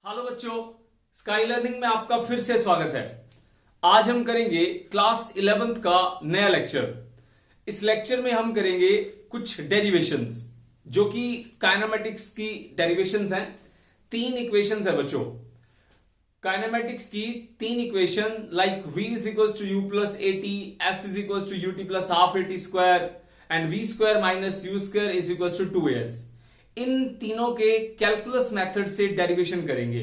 Hello बच्चों, sky learning में आपका फिर से स्वागत है। आज हम करेंगे क्लास 11th का नया लेक्चर। इस लेक्चर में हम करेंगे कुछ डेरिवेशंस जो कि काइनेमेटिक्स की डेरिवेशंस हैं। 3 इक्वेशंस है बच्चों। काइनेमेटिक्स की 3 equation like v is equals to u plus a t, s is equals to u t plus half a t square and v square minus u square is equals to 2as। इन तीनों के calculus method से derivation करेंगे।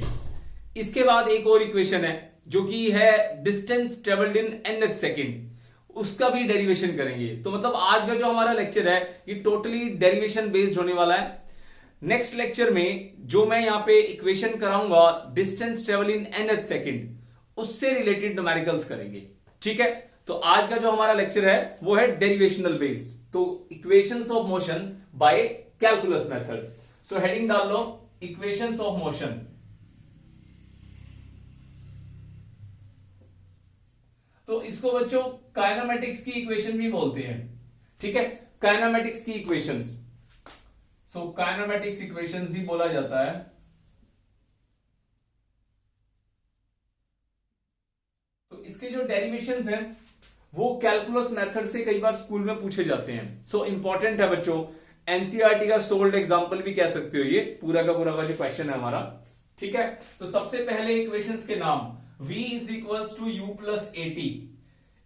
इसके बाद एक और equation है जो कि है distance travelled in nth second, उसका भी डेरिवेशन करेंगे। तो मतलब आज का जो हमारा लेक्चर है ये टोटली डेरिवेशन बेस्ड होने वाला है। नेक्स्ट लेक्चर में जो मैं यहां पे इक्वेशन कराऊंगा डिस्टेंस ट्रेवल इन nth सेकेंड, उससे रिलेटेड न्यूमेरिकल्स करेंगे। ठीक है, तो आज का जो हमारा लेक्चर है वो है डेरिवेशनल बेस्ड, तो equations of motion by calculus method. So heading डाल लो इक्वेशंस ऑफ मोशन। तो इसको बच्चों काइनेमेटिक्स की इक्वेशन भी बोलते हैं। ठीक है, काइनेमेटिक्स की इक्वेशंस, सो काइनेमेटिक्स इक्वेशंस भी बोला जाता है। तो इसके जो डेरिवेशंस हैं वो कैलकुलस मेथड से कई बार स्कूल में पूछे जाते हैं। सो इंपॉर्टेंट है बच्चों, एनसीईआरटी का सोल्ड एग्जांपल भी कह सकते हो ये पूरा का जो क्वेश्चन है हमारा। ठीक है, तो सबसे पहले इक्वेशंस के नाम, v is equals to u plus a t,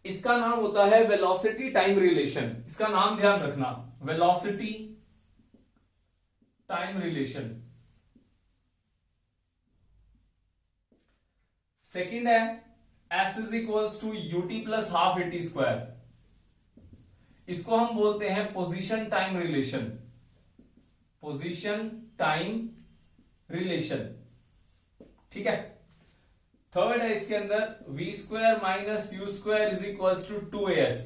इसका नाम होता है वेलोसिटी टाइम रिलेशन। इसका नाम ध्यान रखना, वेलोसिटी टाइम रिलेशन। सेकेंड है s is equals to u t plus half a t square, इसको हम बोलते हैं position time relation, position time relation. ठीक है, थर्ड है इसके अंदर v square minus u square is equals to 2as,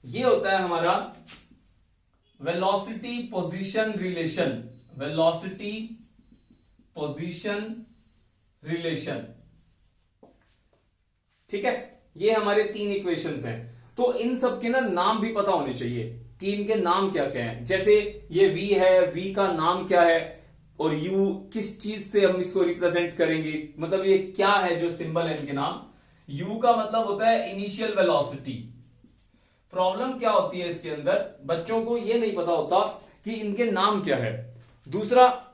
ये होता है हमारा velocity position relation, velocity position relation. ठीक है, ये हमारे 3 इक्वेशंस हैं। तो इन सब के ना नाम भी पता होने चाहिए कि इनके नाम क्या क्या हैं। जैसे ये v है, v का नाम क्या है और u किस चीज से हम इसको रिप्रेजेंट करेंगे, मतलब ये क्या है जो सिंबल है इनके नाम। u का मतलब होता है इनिशियल वेलोसिटी। प्रॉब्लम क्या होती है इसके अंदर, बच्चों को ये नहीं पता होता कि इनके नाम क्या है। दूसरा,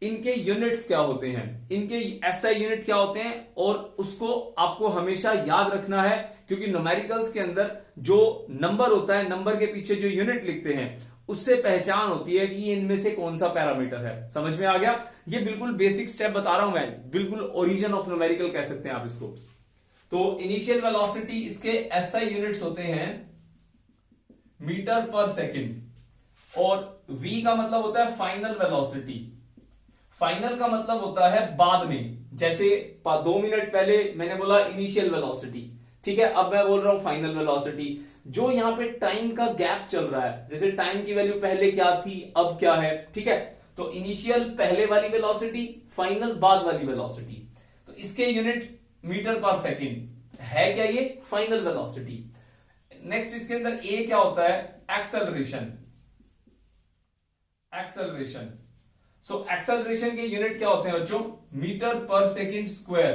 इनके यूनिट्स क्या होते हैं, इनके एसआई यूनिट क्या होते हैं, और उसको आपको हमेशा याद रखना है क्योंकि न्यूमेरिकल्स के अंदर जो नंबर होता है, नंबर के पीछे जो यूनिट लिखते हैं उससे पहचान होती है कि इनमें से कौन सा पैरामीटर है। समझ में आ गया? ये बिल्कुल बेसिक स्टेप बता रहा हूं मैं, बिल्कुल ओरिजिन ऑफ न्यूमेरिकल कह सकते हैं आप इसको। तो इनिशियल वेलोसिटी, इसके एसआई यूनिट्स होते हैं मीटर पर सेकेंड, और v का मतलब होता है फाइनल वेलोसिटी। फाइनल का मतलब होता है बाद में, जैसे 2 मिनट पहले मैंने बोला इनिशियल वेलोसिटी, ठीक है, अब मैं बोल रहा हूं फाइनल वेलोसिटी। जो यहां पे टाइम का गैप चल रहा है, जैसे टाइम की वैल्यू पहले क्या थी अब क्या है, ठीक है, तो इनिशियल पहले वाली वेलोसिटी, फाइनल बाद वाली वेलोसिटी। तो इसके यूनिट मीटर पर सेकेंड है क्या, ये फाइनल वेलोसिटी। नेक्स्ट इसके अंदर ए क्या होता है, एक्सेलरेशन, एक्सेलरेशन। सो एक्सेलरेशन के यूनिट क्या होते हैं बच्चों, मीटर पर सेकेंड स्क्वायर।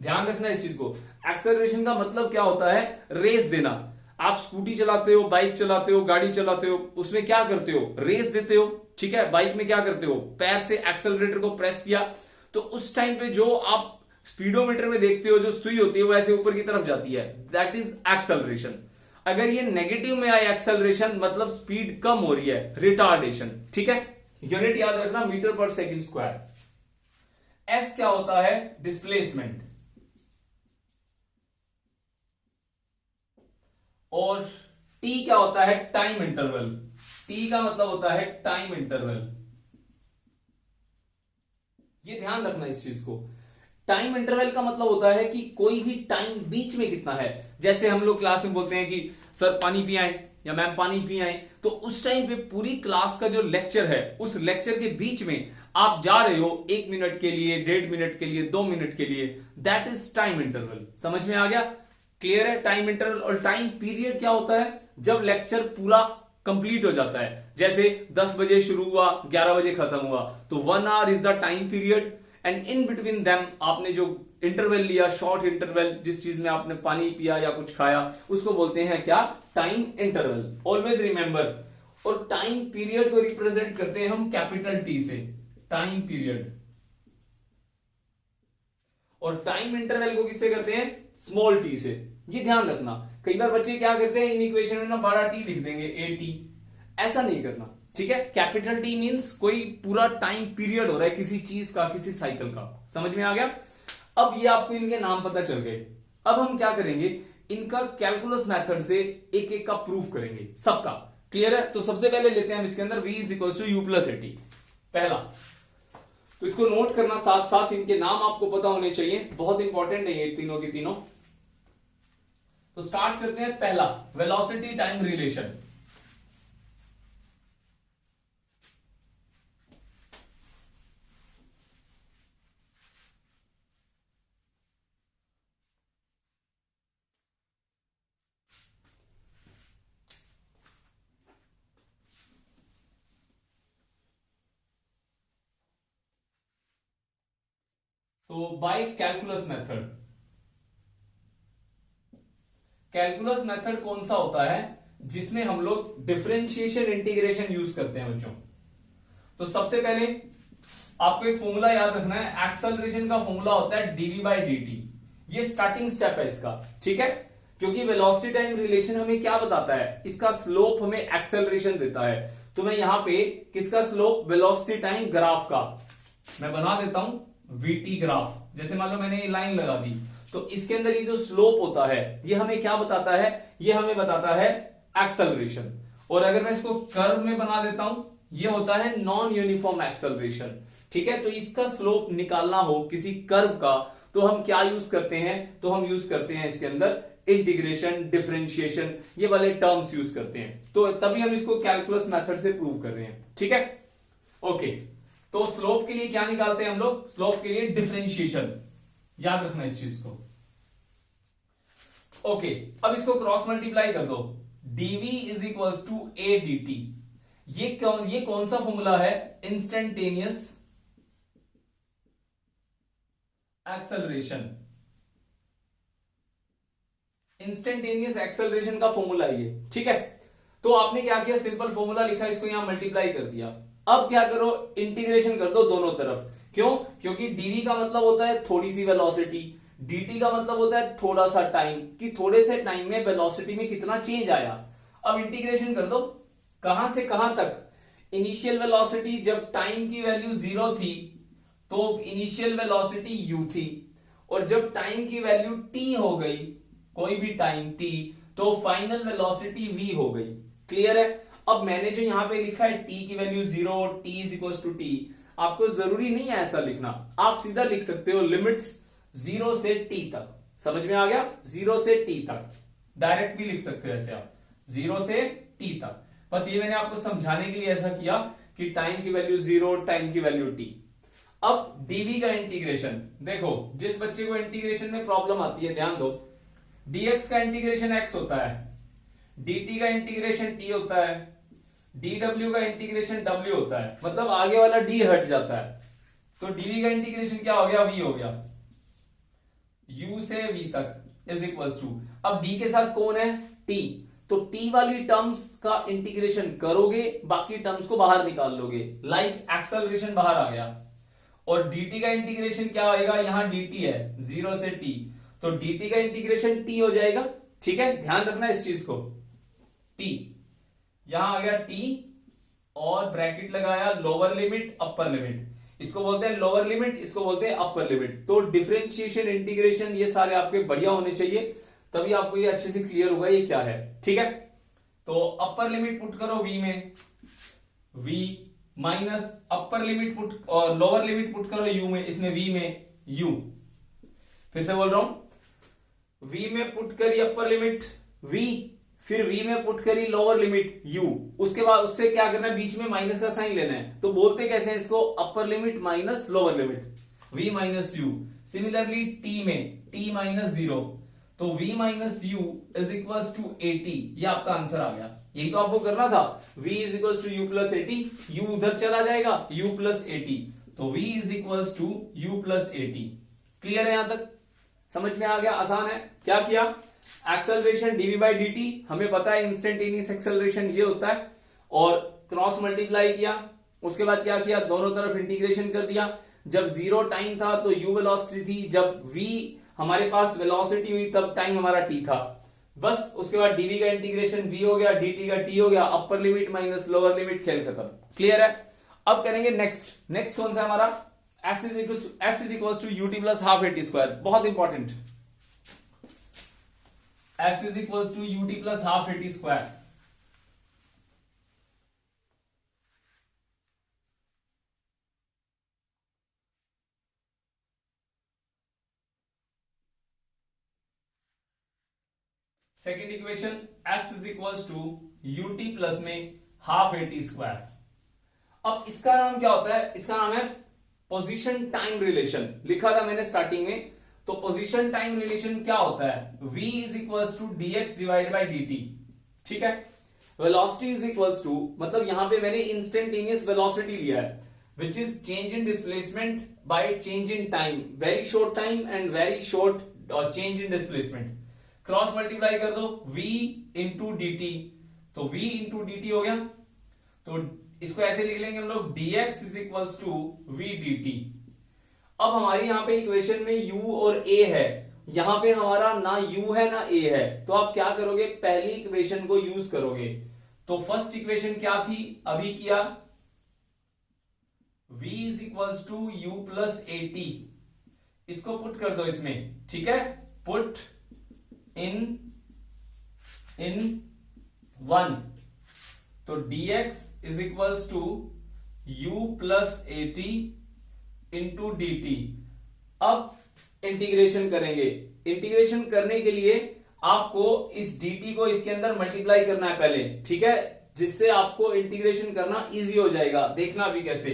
ध्यान रखना इस चीज को। एक्सेलरेशन का मतलब क्या होता है, रेस देना। आप स्कूटी चलाते हो, बाइक चलाते हो, गाड़ी चलाते हो, उसमें क्या करते हो, रेस देते हो। ठीक है, बाइक में क्या करते हो, पैर से एक्सेलरेटर को प्रेस किया, तो उस टाइम पे जो आप स्पीडोमीटर में देखते हो जो सुई होती है वो ऐसे ऊपर की तरफ जाती है, दैट इज एक्सेलरेशन। अगर ये नेगेटिव में आए एक्सेलरेशन, मतलब स्पीड कम हो रही है, रिटार्डेशन। ठीक है, यूनिट याद रखना मीटर पर सेकेंड स्क्वायर। एस क्या होता है, डिस्प्लेसमेंट, और टी क्या होता है, टाइम इंटरवल। टी का मतलब होता है टाइम इंटरवल। ये ध्यान रखना इस चीज को। टाइम इंटरवल का मतलब होता है कि कोई भी टाइम बीच में कितना है। जैसे हम लोग क्लास में बोलते हैं कि सर पानी पी आए या मैम पानी पी आए, तो उस टाइम पे पूरी क्लास का जो लेक्चर है उस लेक्चर के बीच में आप जा रहे हो 1 मिनट के लिए, 1.5 मिनट के लिए, 2 मिनट के लिए, दैट इज टाइम इंटरवल। समझ में आ गया? क्लियर है? Time interval. और टाइम पीरियड क्या होता है, जब लेक्चर पूरा कंप्लीट हो जाता है। जैसे 10 बजे शुरू हुआ, 11 बजे खत्म हुआ, तो 1 our is the time period. And in between them आपने जो इंटरवल लिया, शॉर्ट इंटरवल, जिस चीज में आपने पानी पिया या कुछ खाया, उसको बोलते हैं क्या? Time interval. Always remember. और टाइम पीरियड को रिप्रेजेंट करते हैं हम कैपिटल टी से, टाइम पीरियड। और टाइम इंटरवल को किससे करते हैं? स्मॉल टी से। ये ध्यान रखना, कई बार बच्चे क्या करते हैं इन इक्वेशन में ना बड़ा टी लिख देंगे, ए टी। ऐसा नहीं करना, ठीक है? कैपिटल टी मींस कोई पूरा टाइम पीरियड हो रहा है किसी चीज का, किसी साइकिल का। समझ में आ गया? अब ये आपको इनके नाम पता चल गए। अब हम क्या करेंगे, इनका कैलकुलस मेथड से एक एक का प्रूफ करेंगे, सबका। क्लियर है? तो सबसे पहले लेते हैं हम इसके अंदर v is equal to u plus a t, पहला। तो इसको नोट करना, साथ साथ इनके नाम आपको पता होने चाहिए, बहुत इंपॉर्टेंट है ये तीनों के तीनों। तो स्टार्ट करते हैं, पहला वेलोसिटी टाइम रिलेशन। तो by calculus method. Calculus method कौन सा होता है? जिसमें हम लोग डिफरेंशिएशन इंटीग्रेशन यूज करते हैं बच्चों। तो सबसे पहले आपको एक फॉर्मूला याद रखना है, एक्सेलरेशन का फॉर्मूला होता है डीवी बाई डी। ये स्टार्टिंग स्टेप है इसका, ठीक है? क्योंकि वेलोसिटी टाइम रिलेशन हमें क्या बताता है? इसका स्लोप हमें एक्सेलरेशन देता है। तो मैं यहां पे किसका स्लोप? वेलोसिटी टाइम ग्राफ का मैं बना देता हूं, वीटी ग्राफ। जैसे मान लो मैंने ये लाइन लगा दी, तो इसके अंदर ये जो स्लोप होता है ये हमें क्या बताता है? ये हमें बताता है एक्सेलरेशन। और अगर मैं इसको कर्व में बना देता हूं, ये होता है नॉन यूनिफॉर्म एक्सेलरेशन, ठीक है? तो इसका स्लोप निकालना हो किसी कर्व का, तो हम क्या यूज करते हैं? तो हम यूज करते हैं इसके अंदर इंटीग्रेशन, डिफरेंशिएशन, ये वाले टर्म्स यूज करते हैं। तो तभी हम इसको कैलकुलस मेथड से प्रूव कर रहे हैं, ठीक है? ओके, तो स्लोप के लिए क्या निकालते हैं हम लोग? स्लोप के लिए डिफरेंशिएशन, याद रखना इस चीज को। ओके, अब इसको क्रॉस मल्टीप्लाई कर दो, dv is equal to a d t. ये कौन सा फॉर्मूला है? Instantaneous acceleration. इंस्टेंटेनियस एक्सेलरेशन का फॉर्मूला ये, ठीक है? तो आपने क्या किया? सिंपल फॉर्मूला लिखा, इसको यहां मल्टीप्लाई कर दिया। अब क्या करो? इंटीग्रेशन कर दो दोनों तरफ। क्यों? क्योंकि dv का मतलब होता है थोड़ी सी वेलोसिटी, dt का मतलब होता है थोड़ा सा टाइम, कि थोड़े से टाइम में वेलोसिटी में कितना चेंज आया। अब इंटीग्रेशन कर दो, कहां से कहां तक? इनिशियल वेलोसिटी जब टाइम की वैल्यू 0 थी तो इनिशियल वेलोसिटी u थी, और जब टाइम की वैल्यू t हो गई, कोई भी टाइम t, तो फाइनल वेलोसिटी v हो गई। क्लियर है? अब मैंने जो यहां पे लिखा है t की value 0, t is equal to t, आपको जरूरी नहीं है ऐसा लिखना, आप सीधा लिख सकते हो लिमिट्स 0 से t तक। समझ में आ गया? 0 से t तक डायरेक्ट भी लिख सकते हो ऐसे आप, 0 से t तक। बस ये मैंने आपको समझाने के लिए ऐसा किया कि टाइम की वैल्यू 0, टाइम की वैल्यू t। अब dv का इंटीग्रेशन देखो, जिस बच्चे को इंटीग्रेशन में प्रॉब्लम आती है ध्यान दो, dx का इंटीग्रेशन x होता है, dt का इंटीग्रेशन t होता है, dw का इंटीग्रेशन w होता है, मतलब आगे वाला d हट जाता है। तो dv का इंटीग्रेशन क्या हो गया? v हो गया, u से v तक इज इक्वल टू, अब d के साथ कौन है? t, तो t वाली टर्म्स का इंटीग्रेशन करोगे, बाकी टर्म्स को बाहर निकाल लोगे, लाइक एक्सेलरेशन बाहर आ गया। और dt का इंटीग्रेशन क्या होगा? यहां dt है 0 से t, तो dt का इंटीग्रेशन t हो जाएगा, ठीक है? ध्यान रखना इस चीज को, t यहां आ गया t, और ब्रैकेट लगाया, लोअर लिमिट अपर लिमिट, इसको बोलते हैं लोअर लिमिट, इसको बोलते हैं अपर लिमिट। तो डिफरेंशिएशन, इंटीग्रेशन, ये सारे आपके बढ़िया होने चाहिए, तभी आपको ये अच्छे से क्लियर होगा ये क्या है, ठीक है? तो अपर लिमिट पुट करो v में, v minus upper limit put, और लोअर लिमिट पुट करो u में, इसमें v में u। फिर से बोल रहा हूं, v में पुट करी अपर लिमिट v, फिर v में पुट करी लोअर लिमिट u, उसके बाद उससे क्या करना है? बीच में माइनस का साइन लेना है। तो बोलते कैसे हैं इसको? Upper limit minus lower limit, v minus u। Similarly t में t माइनस 0, तो v minus u is equal to 80। ये आपका आंसर आ गया, यही तो आपको करना था। v is equal to u plus 80, u उधर चला जाएगा, u प्लस 80, तो v is equals to u plus a t. Clear है? यहां तक समझ में आ गया? आसान है। क्या किया? एक्सेलरेशन dv बाई dt, हमें पता है इंस्टेंटेनियस एक्सेलरेशन ये होता है, और क्रॉस मल्टीप्लाई किया। उसके बाद क्या किया? दोनों तरफ इंटीग्रेशन कर दिया। जब जीरो टाइम था तो u वेलोसिटी थी, जब v हमारे पास वेलोसिटी हुई तब टाइम हमारा t था। बस उसके बाद dv का इंटीग्रेशन v हो गया, dt का t हो गया, अपर लिमिट माइनस लोअर लिमिट, खेल खत्म। क्लियर है? अब करेंगे नेक्स्ट कौन सा हमारा? s is equals to ut plus half a t square. बहुत important, s is equals to ut plus half a t square. Second equation, s is equals to ut plus में half a t square. अब इसका नाम क्या होता है? इसका नाम है पोजीशन टाइम रिलेशन। लिखा था मैंने स्टार्टिंग में। तो पोजीशन टाइम रिलेशन क्या होता है? v is equals to dx divide by dt। ठीक है? वेलोसिटी इज इक्वल्स टू, मतलब यहां पे मैंने इंस्टेंटेनियस वेलोसिटी लिया है, which is change in displacement by change in time, very short time and very short change in displacement. Cross multiply कर दो, v इंटू डी टी, तो v इंटू डी टी हो गया। तो इसको ऐसे लिख लेंगे हम लोग, dx is equals to v dt। अब हमारी यहां पे इक्वेशन में u और a है, यहां पे हमारा ना u है ना a है, तो आप क्या करोगे? पहली इक्वेशन को यूज करोगे। तो फर्स्ट इक्वेशन क्या थी? अभी किया, v is equals to u plus a t. इसको पुट कर दो इसमें, ठीक है? पुट इन वन, तो dx is equals to u plus a t into d t. अब इंटीग्रेशन करेंगे। इंटीग्रेशन करने के लिए आपको इस dt को इसके अंदर मल्टीप्लाई करना है पहले, ठीक है? जिससे आपको इंटीग्रेशन करना इजी हो जाएगा। देखना अभी कैसे।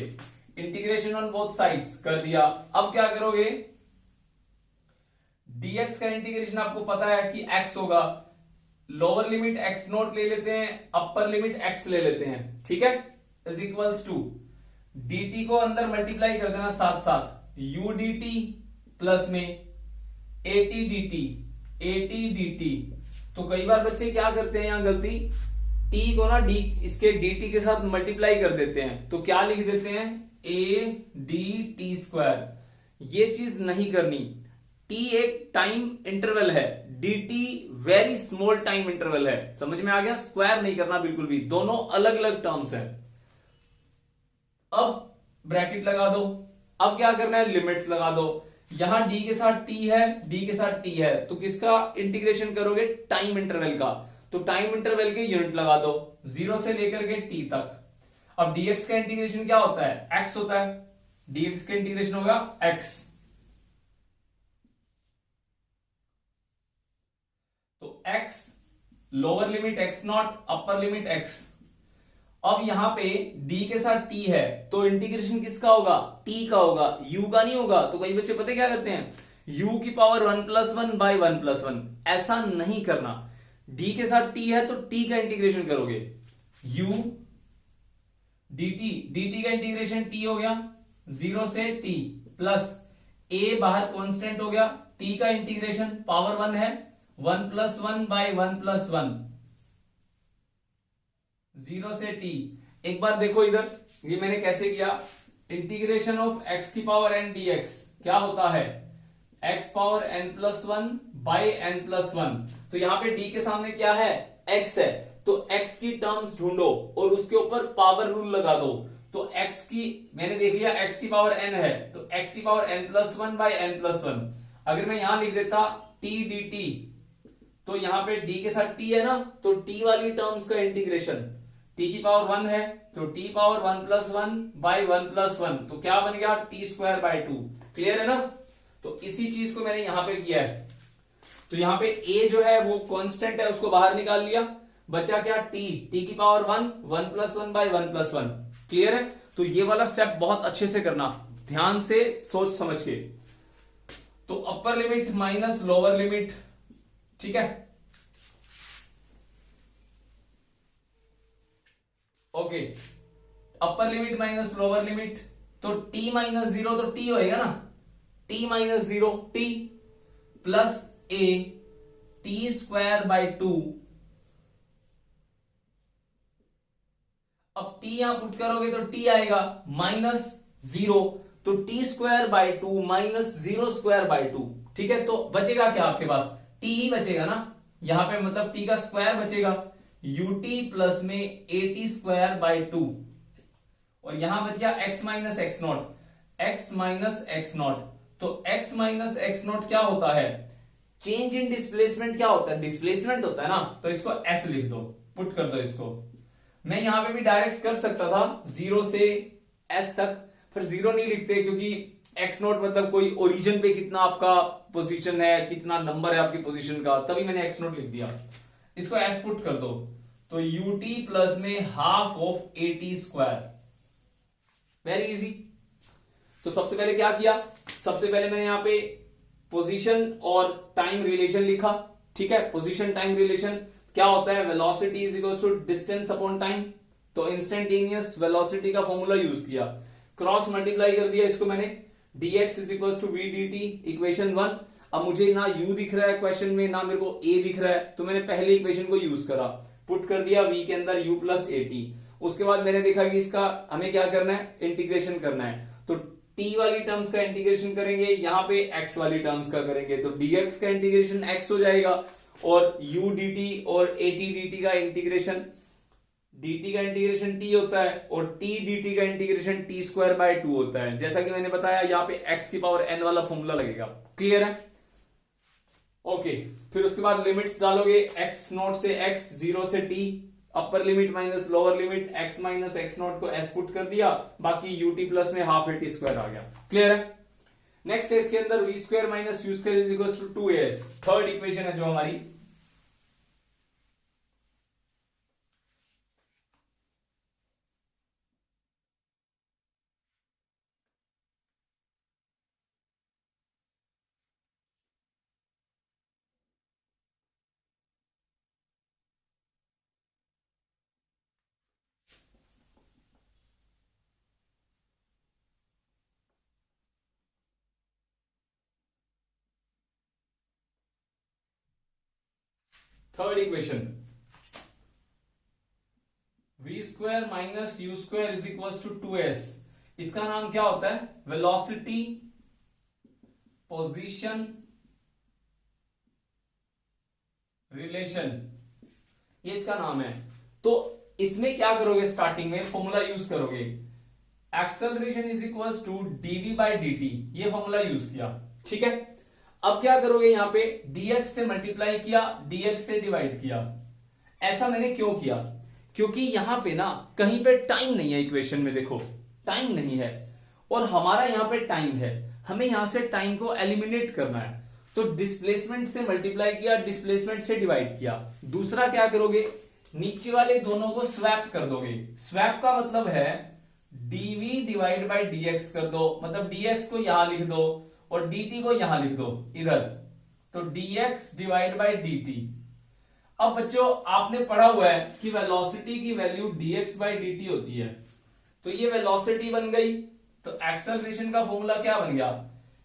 इंटीग्रेशन ऑन बोथ साइड्स कर दिया। अब क्या करोगे? dx का इंटीग्रेशन आपको पता है कि x होगा, लोअर लिमिट x नोट ले लेते हैं, अपर लिमिट x ले लेते हैं, ठीक है? इज इक्वल्स टू dt को अंदर मल्टीप्लाई कर देना साथ साथ, u dt प्लस में at dt। तो कई बार बच्चे क्या करते हैं यहां गलती, t को ना d इसके dt के साथ मल्टीप्लाई कर देते हैं, तो क्या लिख देते हैं? a dt square. ये चीज नहीं करनी। t एक टाइम इंटरवल है, dt very small time interval है। समझ में आ गया? स्क्वायर नहीं करना बिल्कुल भी, दोनों अलग अलग टर्म्स हैं। अब ब्रैकेट लगा दो। अब क्या करना है? लिमिट्स लगा दो। यहां d के साथ t है, d के साथ t है, तो किसका इंटीग्रेशन करोगे? टाइम इंटरवल का। तो टाइम इंटरवल के यूनिट लगा दो, 0 से लेकर के t तक। अब dx का इंटीग्रेशन क्या होता है? x होता है। dx का इंटीग्रेशन होगा x। तो x lower limit x not, upper limit x। अब यहां पे d के साथ t है, तो इंटीग्रेशन किसका होगा? t का होगा, u का नहीं होगा। तो कई बच्चे पता क्या करते हैं? u की पावर 1 प्लस 1 बाई 1 प्लस 1। ऐसा नहीं करना। d के साथ t है तो t का इंटीग्रेशन करोगे, u dt का इंटीग्रेशन t हो गया 0 से t, प्लस a बाहर कांस्टेंट हो गया, t का इंटीग्रेशन पावर 1 है, 1 प्लस 1 बाई 1 प्लस 1, 0 से t। एक बार देखो इधर, ये मैंने कैसे किया। इंटीग्रेशन ऑफ x की पावर n dx क्या होता है? x power n plus 1 by n plus 1। तो यहां पे d के सामने क्या है? x है, तो x की टर्म्स ढूंढो और उसके ऊपर पावर रूल लगा दो। तो x की मैंने देख लिया, x की पावर n है, तो x की power n plus 1 by n plus 1। अगर मैं यहां लिख देता t dt, तो यहां पे d के साथ t है ना, तो t वाली टर्म्स का इंटीग्रेशन, t की पावर 1 है तो t power 1 plus 1 by 1 plus 1, तो क्या बन गया? t square by 2। क्लियर है ना? तो इसी चीज को मैंने यहां पे किया है। तो यहां पे a जो है वो कांस्टेंट है, उसको बाहर निकाल लिया, बचा क्या? t की power 1, 1 plus 1 by 1 plus 1। Clear है? तो ये वाला स्टेप बहुत अच्छे से करना, ध्यान से सोच समझ के। तो अपर लिमिट माइनस लोअर लिमिट, ठीक है? ओके, अपर लिमिट माइनस लोअर लिमिट, तो t माइनस 0 तो t होएगा ना, t minus 0 t plus a t square by 2। अब t यहां पुट करोगे तो t आएगा माइनस 0, तो t square by 2 minus 0 square by 2। ठीक है, तो बचेगा क्या आपके पास, t ही बचेगा ना, यहां पे मतलब t का स्क्वायर बचेगा, ut प्लस में at स्क्वायर बाई 2, और यहां बच गया x minus x not, x minus x not. तो x माइनस एक्स नॉट क्या होता है, चेंज इन डिस्प्लेसमेंट क्या होता है, डिस्प्लेसमेंट होता है ना, तो इसको s लिख दो, पुट कर दो इसको। मैं यहां पे भी डायरेक्ट कर सकता था 0 से s तक, फिर 0 नहीं लिखते क्योंकि x नॉट मतलब कोई ओरिजिन पे कितना आपका पोजीशन है, कितना नंबर है आपकी पोजीशन का, तभी मैंने x नॉट लिख दिया। इसको s पुट कर दो, तो ut प्लस में half of at square, very easy. तो सबसे पहले क्या किया, सबसे पहले मैंने यहां पे पोजीशन और टाइम रिलेशन लिखा। ठीक है, पोजीशन टाइम रिलेशन क्या होता है, velocity is equal to distance upon time, तो इंस्टेंटेनियस वेलोसिटी का फॉर्मूला यूज किया, क्रॉस मल्टीप्लाई कर दिया इसको मैंने, dx is equal to v d t, equation 1। अब मुझे ना u दिख रहा है क्वेश्चन में, ना मेरे को a दिख रहा है, तो मैंने पहले इक्वेशन को यूज करा, पुट कर दिया v के अंदर u प्लस ए टी। उसके बाद मैंने देखा कि इसका हमें क्या करना है, इंटीग्रेशन करना है, तो t वाली टर्म्स का इंटीग्रेशन करेंगे, यहां पे x वाली टर्म्स का करेंगे, तो dx का इंटीग्रेशन x हो जाएगा, और u dt और at dt का इंटीग्रेशन, dt का इंटीग्रेशन t होता है, और t dt का इंटीग्रेशन t स्क्वायर बाय 2 होता है। जैसा कि मैंने बताया यहाँ पे x की पावर n वाला फॉर्मूला लगेगा, क्लियर है। ओके, फिर उसके बाद लिमिट्स डालोगे, x नॉट से x, 0 से t, upper limit minus lower limit, x minus x not को s पुट कर दिया, बाकी ut प्लस में हाफ at स्क्वायर आ गया, क्लियर है। नेक्स्ट है इसके अंदर v square minus u square is equal to 2as, third equation है जो हमारी। Third equation, v square minus u square is equal to 2s, इसका नाम क्या होता है, वेलोसिटी पोजीशन रिलेशन, ये इसका नाम है। तो इसमें क्या करोगे, स्टार्टिंग में फॉर्मूला यूज करोगे, acceleration is equal to dv by dt, ये फॉर्मूला यूज किया। ठीक है, अब क्या करोगे, यहां पे dx से मल्टीप्लाई किया, dx से डिवाइड किया। ऐसा मैंने क्यों किया, क्योंकि यहां पे ना कहीं पे टाइम नहीं है, इक्वेशन में देखो टाइम नहीं है, और हमारा यहां पे टाइम है, हमें यहां से टाइम को एलिमिनेट करना है, तो डिस्प्लेसमेंट से मल्टीप्लाई किया, डिस्प्लेसमेंट से डिवाइड किया। दूसरा क्या करोगे, नीचे वाले दोनों को स्वैप कर दोगे, स्वैप का मतलब है dv डिवाइड बाई dx कर दो, मतलब dx को यहां लिख दो और dt को यहां लिख दो इधर, तो dx डिवाइड बाई dt। अब बच्चों आपने पढ़ा हुआ है कि वेलोसिटी की वैल्यू dx बाई dt होती है, तो ये वेलोसिटी बन गई, तो एक्सेलरेशन का फॉर्मूला क्या बन गया,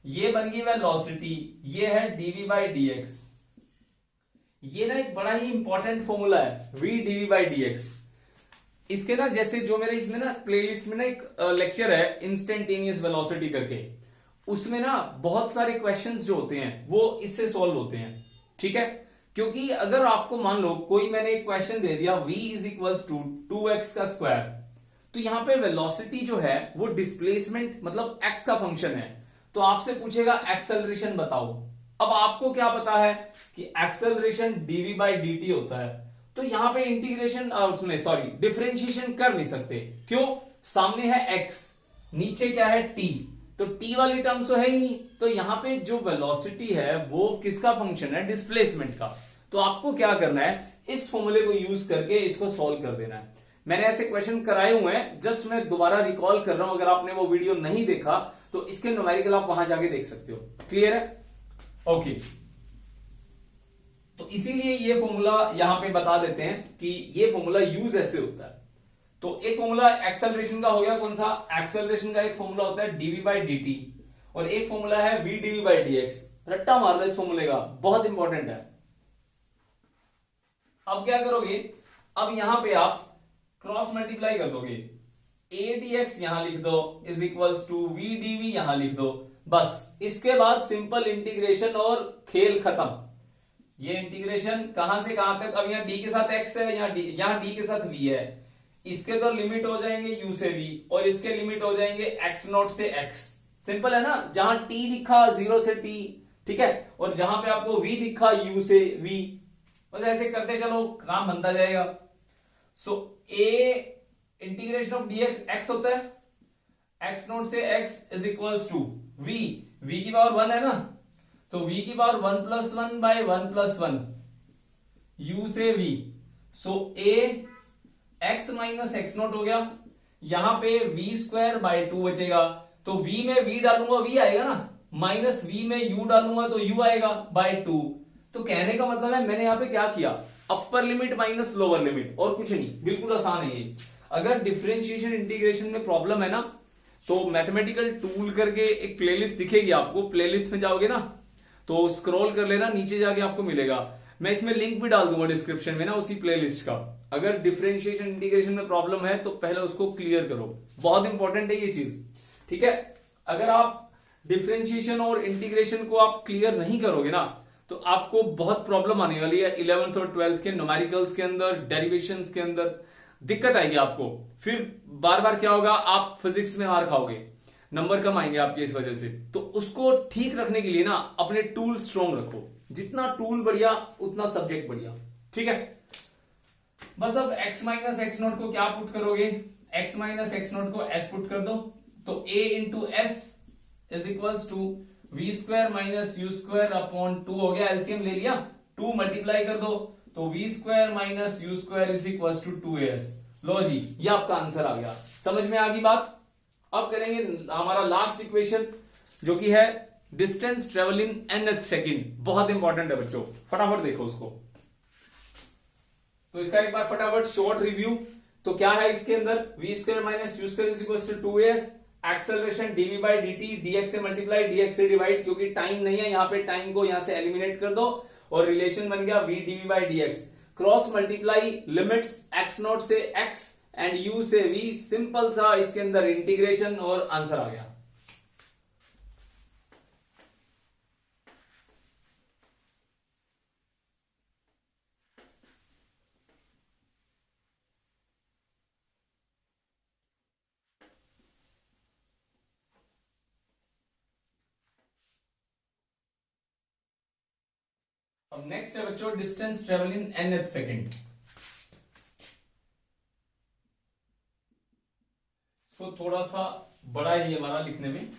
ये बन गई वेलोसिटी, ये है dv बाई dx। ये ना एक बड़ा ही इंपॉर्टेंट फॉर्मूला है v dv बाई dx। इसके ना जैसे जो मेरे इसमें ना प्लेलिस्ट में ना एक लेक्चर है इंस्टेंटेनियस वेलोसिटी करके, उसमें ना बहुत सारे क्वेश्चंस जो होते हैं वो इससे सॉल्व होते हैं। ठीक है, क्योंकि अगर आपको मान लो कोई मैंने एक क्वेश्चन दे दिया v is equal to 2x का स्क्वायर, तो यहां पे वेलोसिटी जो है वो डिस्प्लेसमेंट मतलब x का फंक्शन है, तो आपसे पूछेगा एक्सेलरेशन बताओ। अब आपको क्या पता है कि एक्सेलरेशन dv बाई dt होता है, तो यहां पे इंटीग्रेशन उसमें सॉरी डिफरेंशिएशन कर नहीं सकते, क्यों, सामने है x, नीचे क्या है t, तो t वाली टर्म्स तो है ही नहीं, तो यहां पे जो वेलोसिटी है वो किसका फंक्शन है, डिस्प्लेसमेंट का। तो आपको क्या करना है, इस फॉर्मूले को यूज करके इसको सॉल्व कर देना है। मैंने ऐसे क्वेश्चन कराए हुए हैं, जस्ट मैं दोबारा रिकॉल कर रहा हूं, अगर आपने वो वीडियो नहीं देखा तो इसके न्यूमेरिकल आप वहां जाके देख सकते हो, क्लियर है। ओके, तो इसीलिए ये फॉर्मूला यहां पे बता देते हैं कि ये फॉर्मूला यूज ऐसे होता है। तो एक फॉर्मूला एक्सेलरेशन का हो गया, कौन सा? एक्सेलरेशन का एक फॉर्मूला होता है dv बाई dt, और एक फॉर्मूला है v dv बाई dx। रट्टा मार लो इस फॉर्मूले का, बहुत इंपॉर्टेंट है। अब क्या करोगे, अब यहां पे आप क्रॉस मल्टीप्लाई कर दोगे, a dx यहां लिख दो is equals to v dv यहां लिख दो, बस इसके बाद सिंपल इंटीग्रेशन और खेल खत्म। ये इंटीग्रेशन कहां से कहां तक, अब यहाँ d के साथ x है, यहाँ d के साथ v है, इसके तो लिमिट हो जाएंगे u से v, और इसके लिमिट हो जाएंगे x0 से x। सिंपल है ना, जहां t दिखा 0 से t, ठीक है, और जहां पे आपको v दिखा u से v, बस ऐसे करते चलो काम बनता जाएगा। So a integration of dx x होता है x0 से x is equals to v की पावर 1 है ना, तो v की power 1 plus 1 by 1 plus 1 u से v। So a x minus x0 हो गया, यहां पे v स्क्वायर बाय 2 बचेगा, तो v में v डालूंगा v आएगा ना, माइनस v में u डालूंगा तो u आएगा बाय 2। तो कहने का मतलब है मैंने यहां पे क्या किया, अपर लिमिट माइनस लोअर लिमिट, और कुछ नहीं, बिल्कुल आसान है ये। अगर डिफरेंशिएशन इंटीग्रेशन में प्रॉब्लम है ना, तो मैथमेटिकल टूल करके एक प्लेलिस्ट दिखेगी आपको, प्लेलिस्ट में जाओगे ना तो स्क्रॉल कर लेना, नीचे जाके आपको मिलेगा, मैं इसमें लिंक भी डाल दूंगा डिस्क्रिप्शन में ना उसी प्लेलिस्ट का। अगर डिफरेंशिएशन इंटीग्रेशन में प्रॉब्लम है तो पहले उसको क्लियर करो, बहुत इंपॉर्टेंट है ये चीज, ठीक है। अगर आप डिफरेंशिएशन और इंटीग्रेशन को आप क्लियर नहीं करोगे ना, तो आपको बहुत प्रॉब्लम आने वाली है 11th और 12th के न्यूमेरिकल्स के अंदर, डेरिवेशंस के अंदर दिक्कत आएगी आपको। फिर बार बार क्या होगा, आप फिजिक्स में मार खाओगे, नंबर कम आएंगे आपके इस वजह से। तो उसको ठीक रखने के लिए ना अपने टूल स्ट्रॉन्ग रखो, जितना टूल बढ़िया उतना सब्जेक्ट बढ़िया, ठीक है। बस अब x माइनस एक्स नोट को क्या पुट करोगे, x माइनस एक्स नोट को s पुट कर दो, तो a into s is equals to v square minus u square upon 2 हो गया, एलसीएम ले लिया, 2 मल्टीप्लाई कर दो, तो v square minus u square is equals to 2as। लो जी, ये आपका आंसर आ गया, समझ में आ गई बात। अब करेंगे हमारा लास्ट इक्वेशन, जो कि है डिस्टेंस ट्रेवल इन nth सेकेंड, बहुत इंपॉर्टेंट है बच्चों, फटाफट देखो उसको। तो इसका एक बार फटाफट शॉर्ट रिव्यू, तो क्या है इसके अंदर, v square minus u square is equals to 2as, acceleration dv by dt, dx से मल्टीप्लाई dx से डिवाइड, क्योंकि टाइम नहीं है यहाँ पे, टाइम को यहाँ से एलिमिनेट कर दो, और रिलेशन बन गया v dv by dx, cross multiply limits x0 से x एंड u से v, सिंपल सा इसके अंदर इंटीग्रेशन, और आंसर आ गया। अब नेक्स्ट है बच्चों डिस्टेंस ट्रेवल इन nth सेकेंड। इसको थोड़ा सा बड़ा ही हमारा लिखने में,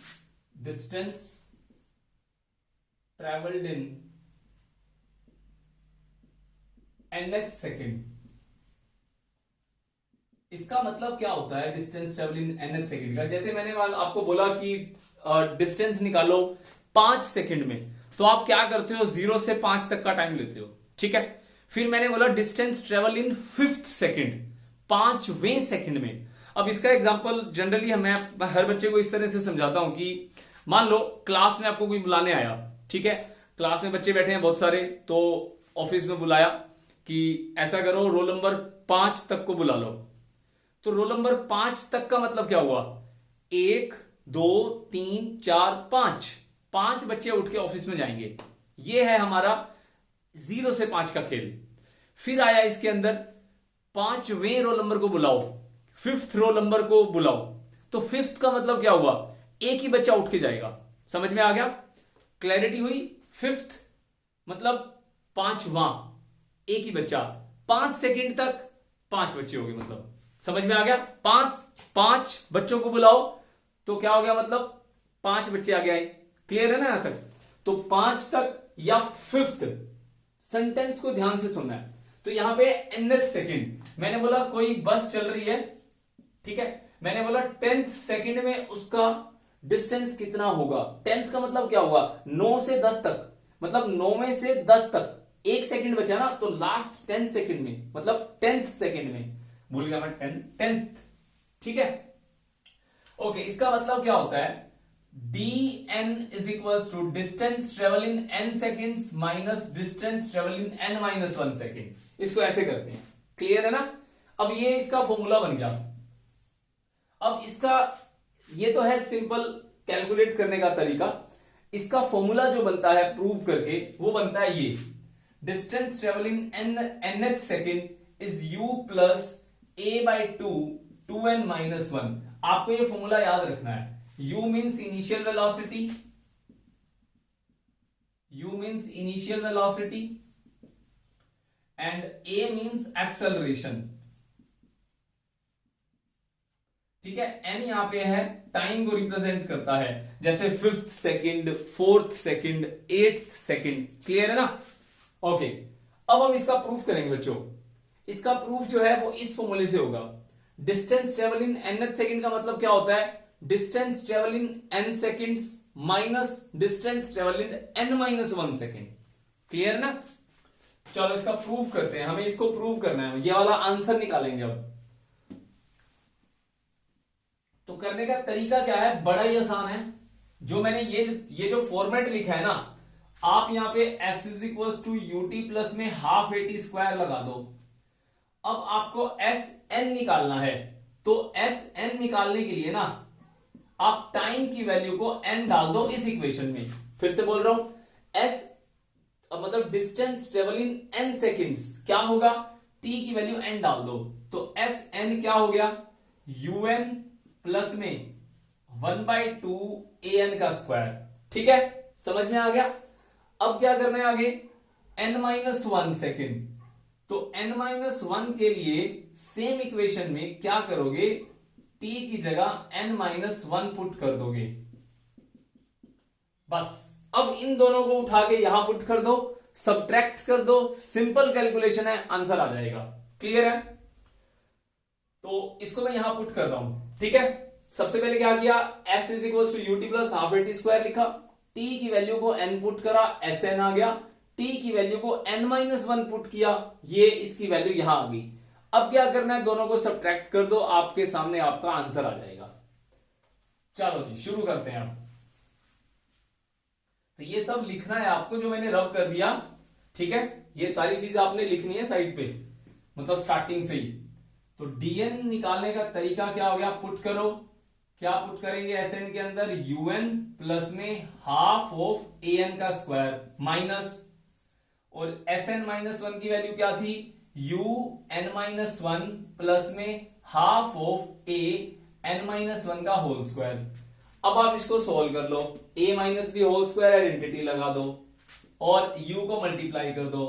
distance travelled in nth second. इसका मतलब क्या होता है डिस्टेंस ट्रेवल इन nth सेकेंड का, जैसे मैंने आपको बोला कि डिस्टेंस निकालो 5 सेकेंड में, तो आप क्या करते हो, 0 से 5 तक का टाइम लेते हो, ठीक है। फिर मैंने बोला distance travel in 5th second, 5वें सेकेंड में। अब इसका एग्जांपल जनरली मैं हर बच्चे को इस तरह से समझाता हूं कि मान लो क्लास में आपको कोई बुलाने आया, ठीक है, क्लास में बच्चे बैठे हैं बहुत सारे, तो ऑफिस में बुलाया कि ऐसा करो रोल नंबर 5 तक को बुला लो। तो रोल नंबर 5 तक का मतलब क्या हुआ, 1 2 3 4 5 बच्चे उठ के ऑफिस में जाएंगे। ये है हमारा 0 से 5 का खेल। फिर आया इसके अंदर 5वें रोल नंबर को बुलाओ, 5th रोल नंबर को बुलाओ, तो 5th का मतलब क्या हुआ, एक ही बच्चा उठ के जाएगा। समझ में आ गया, क्लैरिटी हुई। 5th मतलब 5वां, एक ही बच्चा, 5 सेकेंड तक 5 बच्चे हो गए, मतलब समझ में आ गया। 5 बच्चों को बुलाओ तो क्या हो गया, मतलब 5 बच्चे आगे आए। क्लियर है ना यहां तक, तो 5 तक या 5th, सेंटेंस को ध्यान से सुनना है। तो यहां पे nth सेकेंड, मैंने बोला कोई बस चल रही है, ठीक है, मैंने बोला 10th सेकेंड में उसका डिस्टेंस कितना होगा। 10th का मतलब क्या हुआ, 9 से 10 तक, मतलब 9 में से 10 तक 1 सेकेंड बचा ना, तो लास्ट 10 सेकेंड में, मतलब 10th सेकेंड में भूल गया मैं, 10th। ठीक है, ओके। इसका मतलब क्या होता है, dn is equals to distance travel in n seconds minus distance travel in n minus 1 second. इसको ऐसे करते हैं, क्लियर है ना। अब ये इसका फॉर्मूला बन गया। अब इसका ये तो है सिंपल कैलकुलेट करने का तरीका। इसका फॉर्मूला जो बनता है प्रूव करके, वो बनता है ये, distance travel in nth second is u plus a by 2n minus 1। आपको ये फॉर्मूला याद रखना है। u means initial velocity, u means initial velocity and a means acceleration. ठीक है, n यहां पे है, टाइम को रिप्रेजेंट करता है, जैसे 5th second, 4th second, 8th second. Clear है ना। ओके, अब हम इसका प्रूफ करेंगे बच्चों। इसका प्रूफ जो है वो इस फॉर्मूले से होगा। डिस्टेंस ट्रेवल इन nth सेकेंड का मतलब क्या होता है, distance travel in n seconds minus distance travel in n minus 1 second. Clear ना। चलो इसका प्रूफ करते हैं, हमें इसको प्रूव करना है, ये वाला आंसर निकालेंगे अब। तो करने का तरीका क्या है, बड़ा ही आसान है। जो मैंने ये जो फॉर्मेट लिखा है ना, आप यहां पे s is equal to u t plus में हाफ एटी स्क्वायर लगा दो। अब आपको एस एन निकालना है, तो एस एन निकालने के लिए ना आप टाइम की वैल्यू को n डाल दो इस इक्वेशन में। फिर से बोल रहा हूं, s मतलब distance travel in n seconds क्या होगा, t की वैल्यू n डाल दो, तो एस एन क्या हो गया, un प्लस में 1/2 an का स्क्वायर। ठीक है, समझ में आ गया। अब क्या करना है आगे, n-1 सेकेंड। तो n-1 के लिए सेम इक्वेशन में क्या करोगे, t की जगह n-1 पुट कर दोगे। बस अब इन दोनों को उठा के यहां पुट कर दो, सब्ट्रैक्ट कर दो, सिंपल कैलकुलेशन है, आंसर आ जाएगा। क्लियर है। तो इसको मैं यहां पुट कर रहा हूं। ठीक है, सबसे पहले क्या किया, s is equal to u t plus half a t square लिखा, t की वैल्यू को n पुट करा, Sn आ गया, t की वैल्यू को n-1 पुट किया, ये इसकी वैल्यू यहां आ गई। अब क्या करना है, दोनों को सब्ट्रैक्ट कर दो, आपके सामने आपका आंसर आ जाएगा। चलो जी शुरू करते हैं। अब तो ये सब लिखना है आपको, जो मैंने रब कर दिया। ठीक है, ये सारी चीजें आपने लिखनी है साइड पे, मतलब स्टार्टिंग से ही। तो dn निकालने का तरीका क्या हो गया, पुट करो। क्या पुट करेंगे Sn के अंदर, un प्लस में हाफ ऑफ an का स्क्वायर माइनस, और Sn-1 की वैल्यू क्या थी, un-1 प्लस में हाफ ऑफ a n-1 का होल स्क्वायर। अब आप इसको सोल्व कर लो, a minus b whole square identity लगा दो और u को मल्टीप्लाई कर दो,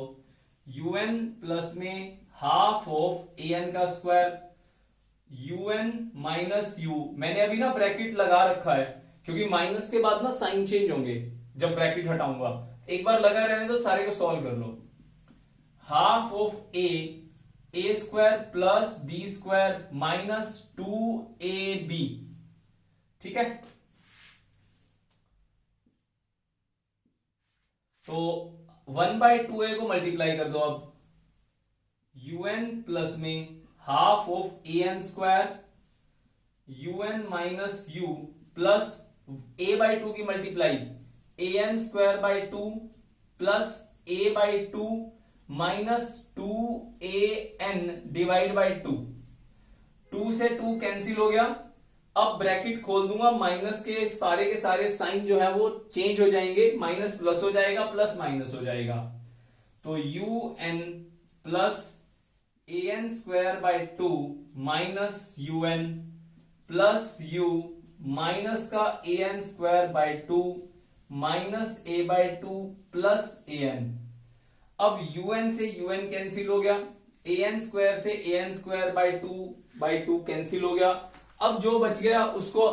un प्लस में हाफ ऑफ an का स्क्वायर, un माइनस u। मैंने अभी ना ब्रैकेट लगा रखा है, क्योंकि माइनस के बाद ना साइन चेंज होंगे जब ब्रैकेट हटाऊंगा। एक बार लगा रहने दो, सारे को सॉल्व कर लो। Half of a square plus b square minus 2ab। ठीक है, तो 1/2a को मल्टीप्लाई कर दो। अब un प्लस में half of an square, un minus u plus a/2 की multiply an square by 2 plus a/2 minus 2an divide by 2। 2 से 2 कैंसिल हो गया। अब ब्रैकेट खोल दूंगा, माइनस के सारे साइन जो है वो चेंज हो जाएंगे, माइनस प्लस हो जाएगा, प्लस माइनस हो जाएगा। तो un plus an square by 2 minus un plus u minus का an square by 2 minus a/2 plus an। अब un से un कैंसिल हो गया, an स्क्वायर से an स्क्वायर बाई 2 कैंसिल हो गया। अब जो बच गया उसको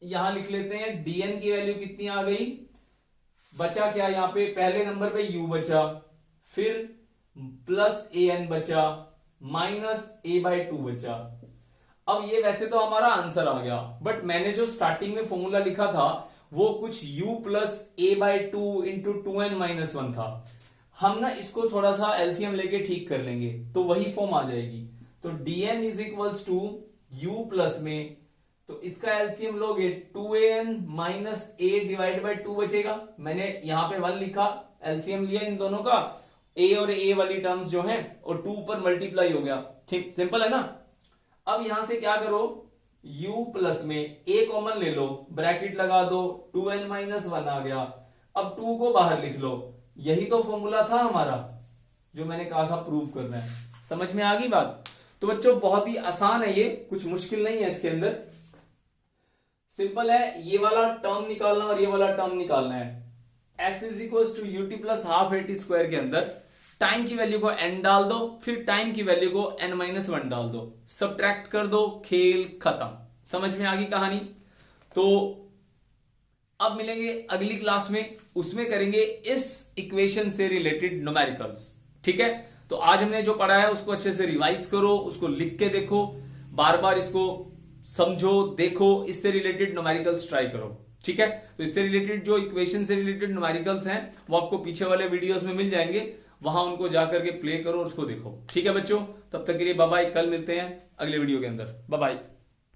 यहां लिख लेते हैं, dn की वैल्यू कितनी आ गई, बचा क्या यहां पे, पहले नंबर पे u बचा, फिर प्लस an बचा, माइनस a/2 बचा। अब ये वैसे तो हमारा आंसर आ गया, बट मैंने जो स्टार्टिंग में फॉर्मूला लिखा था वो कुछ u plus a/2 into 2n-1 था। हम ना इसको थोड़ा सा एलसीएम लेके ठीक कर लेंगे, तो वही फॉर्म आ जाएगी। तो dn is equals to u plus में, तो इसका एलसीएम लोगे 2an minus a divide by 2 बचेगा। मैंने यहां पे 1 लिखा, एलसीएम लिया इन दोनों का, a और a वाली टर्म्स जो हैं और 2 पर मल्टीप्लाई हो गया। ठीक, सिंपल है ना। अब यहां से क्या करो, u प्लस में a कॉमन ले लो, ब्रैकेट लगा दो, 2n माइनस 1 आ गया। अब 2 को बाहर लिख लो। यही तो फॉर्मूला था हमारा जो मैंने कहा था प्रूव करना है। समझ में आ गई बात। तो बच्चों बहुत ही आसान है, ये कुछ मुश्किल नहीं है इसके अंदर, सिंपल है। ये वाला टर्म निकालना और ये वाला टर्म निकालना है। s is equal to u t plus half a t square के अंदर टाइम की वैल्यू को n डाल दो, फिर टाइम की वैल्यू को n माइनस 1 डाल दो, सब्ट्रैक्ट कर दो, खेल खत्म। समझ में आ गई कहानी। तो अब मिलेंगे अगली क्लास में, उसमें करेंगे इस इक्वेशन से रिलेटेड न्यूमेरिकल्स। ठीक है, तो आज हमने जो पढ़ा है उसको अच्छे से रिवाइज करो, उसको लिख के देखो, बार बार इसको समझो, देखो, इससे रिलेटेड न्यूमेरिकल्स ट्राई करो। ठीक है, तो इससे रिलेटेड जो इक्वेशन से रिलेटेड न्यूमेरिकल्स हैं वो आपको पीछे वाले वीडियोस में मिल जाएंगे, वहां उनको जाकर के प्ले करो और उसको देखो। ठीक है बच्चों, तब तक के लिए बाय बाय, कल मिलते हैं अगले वीडियो के अंदर। Bye bye.